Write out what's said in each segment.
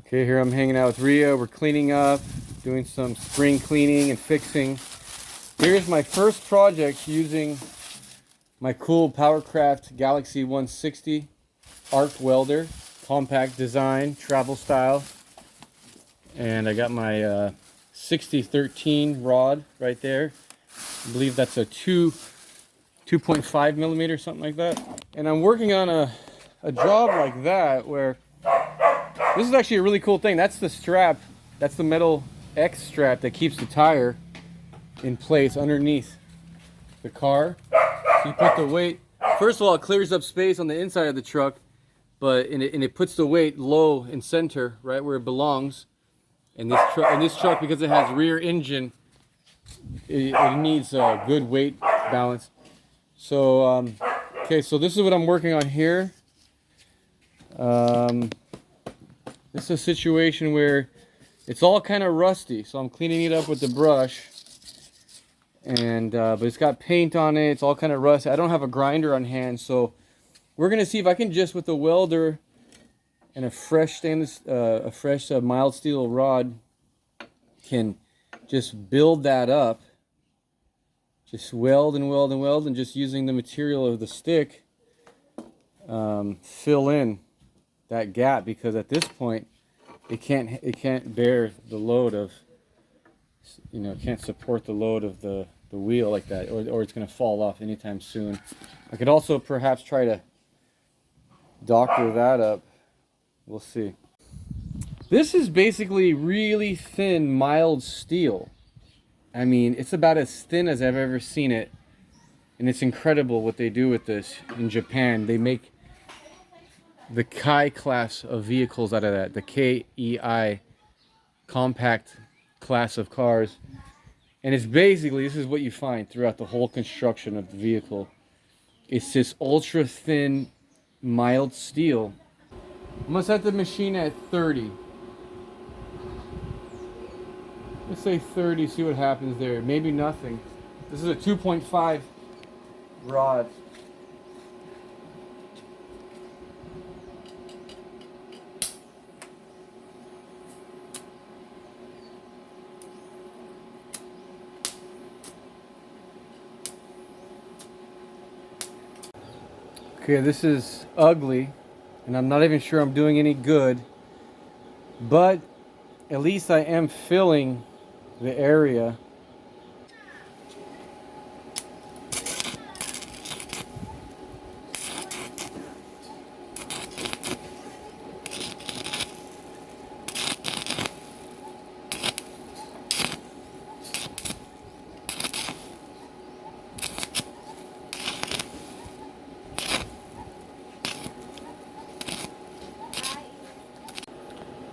Okay, here I'm hanging out with Ria. We're cleaning up, doing some spring cleaning and fixing. Here's my first project using my cool PowerCraft Galaxy 160 Arc Welder, compact design, travel style. And I got my 6013 rod right there. I believe that's a 2.5 millimeter, something like that. And I'm working on a job like that where this is actually a really cool thing. That's the strap. That's the metal X strap that keeps the tire in place underneath the car. So you put the weight. First of all, it clears up space on the inside of the truck, but it puts the weight low in center, right where it belongs. And this truck, because it has rear engine, it needs a good weight balance. So okay, so this is what I'm working on here. This is a situation where it's all kind of rusty, so I'm cleaning it up with the brush, and but it's got paint on it. It's all kind of rusty. I don't have a grinder on hand, so we're gonna see if I can just, with a welder and a fresh mild steel rod, can just build that up. Just weld and weld and weld, and just using the material of the stick, fill in that gap, because at this point it can't bear the load of, you know, it can't support the load of the wheel like that, or it's going to fall off anytime soon. I could also perhaps try to doctor that up. We'll see. This is basically really thin mild steel. I mean, it's about as thin as I've ever seen it, and it's incredible what they do with this in Japan. They make the Kai class of vehicles out of that, the KEI, compact class of cars. And it's basically, this is what you find throughout the whole construction of the vehicle. It's this ultra thin, mild steel. I'm gonna set the machine at 30. Let's say 30, see what happens there. Maybe nothing. This is a 2.5 rod. Okay, this is ugly, and I'm not even sure I'm doing any good, but at least I am filling the area.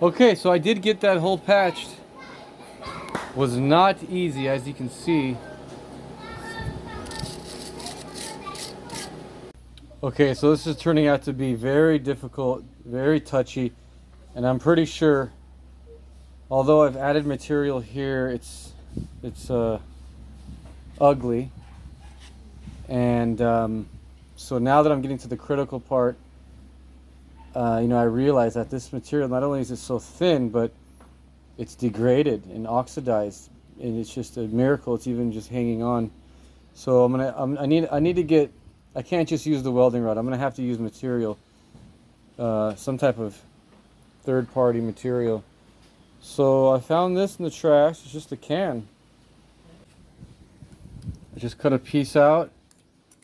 Okay, so I did get that hole patched. Was not easy, as you can see. Okay, so this is turning out to be very difficult, very touchy, and I'm pretty sure, although I've added material here, it's ugly. And so now that I'm getting to the critical part, you know, I realize that this material, not only is it so thin, but it's degraded and oxidized, and it's just a miracle it's even just hanging on. So I need to get, I can't just use the welding rod. I'm gonna have to use material, some type of third-party material. So I found this in the trash. It's just a can. I just cut a piece out,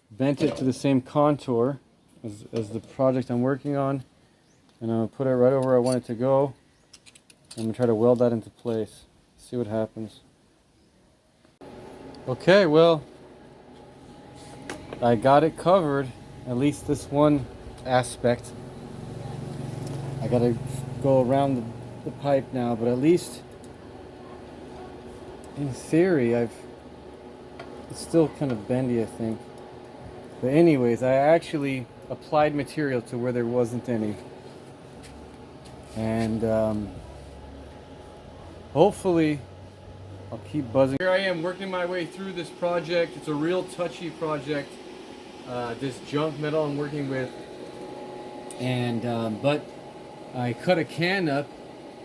bent it to the same contour as the project I'm working on, and I'm gonna put it right over where I want it to go. I'm gonna try to weld that into place. See what happens. Okay, well, I got it covered, at least this one aspect. I gotta go around the pipe now, but at least in theory it's still kind of bendy, I think. But anyways, I actually applied material to where there wasn't any, and hopefully I'll keep buzzing. Here I am working my way through this project. It's a real touchy project, this junk metal I'm working with, and but I cut a can up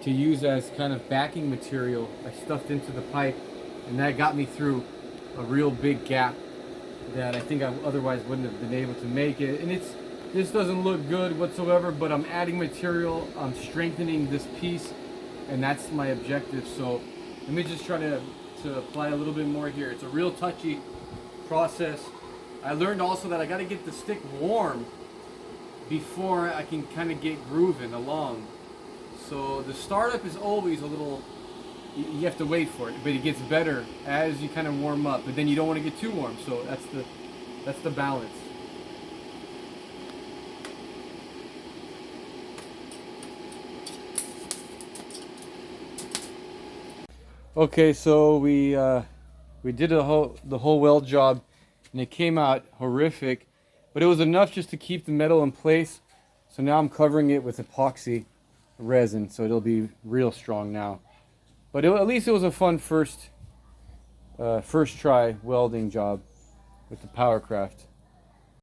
to use as kind of backing material. I stuffed into the pipe, and that got me through a real big gap that I think I otherwise wouldn't have been able to make it. And this doesn't look good whatsoever, but I'm adding material, I'm strengthening this piece, and that's my objective. So let me just try to apply a little bit more here. It's a real touchy process. I learned also that I got to get the stick warm before I can kind of get grooving along. So the startup is always a little, you have to wait for it, but it gets better as you kind of warm up, but then you don't want to get too warm. So that's the balance. Okay, so we did the whole weld job, and it came out horrific, but it was enough just to keep the metal in place. So now I'm covering it with epoxy resin, so it'll be real strong now. But at least it was a fun first try welding job with the PowerCraft.